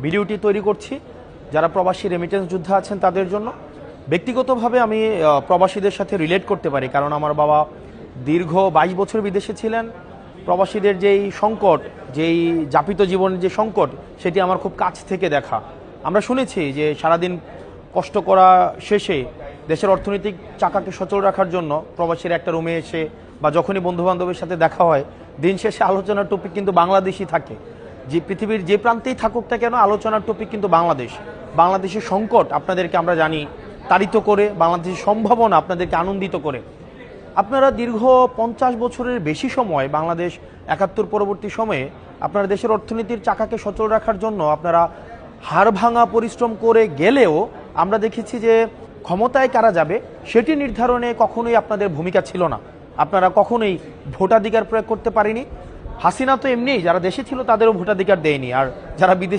ভিডিওটি তৈরি করছি যারা প্রবাসী রেমিটেন্স যোদ্ধা আছেন তাদের জন্য। ব্যক্তিগতভাবে আমি প্রবাসীদের সাথে রিলেট করতে পারি, কারণ আমার বাবা দীর্ঘ 22 বছর বিদেশে ছিলেন। প্রবাসীদের যেই সংকট, যেই যাপিত জীবনের যে সংকট, সেটি আমার খুব কাছ থেকে দেখা। আমরা শুনেছি যে সারাদিন কষ্ট করা শেষে দেশের অর্থনৈতিক চাকাকে সচল রাখার জন্য প্রবাসীরা একটা রুমে এসে বা যখনই বন্ধুবান্ধবের সাথে দেখা হয়, দিন শেষে আলোচনার টপিক কিন্তু বাংলাদেশই থাকে। যে পৃথিবীর যে প্রান্তেই থাকুক না কেন, আলোচনার টপিক কিন্তু বাংলাদেশের সংকট আপনাদেরকে আমরা জানি তাড়িত করে, বাংলাদেশের সম্ভাবনা আপনাদেরকে আনন্দিত করে। আপনারা দীর্ঘ 50 বছরের বেশি সময় বাংলাদেশ 71 পরবর্তী সময়ে আপনারা দেশের অর্থনীতির চাকাকে সচল রাখার জন্য আপনারা হাড় ভাঙা পরিশ্রম করে গেলেও আমরা দেখেছি যে ক্ষমতায় কারা যাবে সেটি নির্ধারণে কখনোই আপনাদের ভূমিকা ছিল না। আপনারা কখনোই ভোটাধিকার প্রয়োগ করতে পারেনি। হাসিনা তো এমনিই যারা দেশে ছিল তাদেরও ভোটাধিকার দেয়নি, আর যারা বিদেশে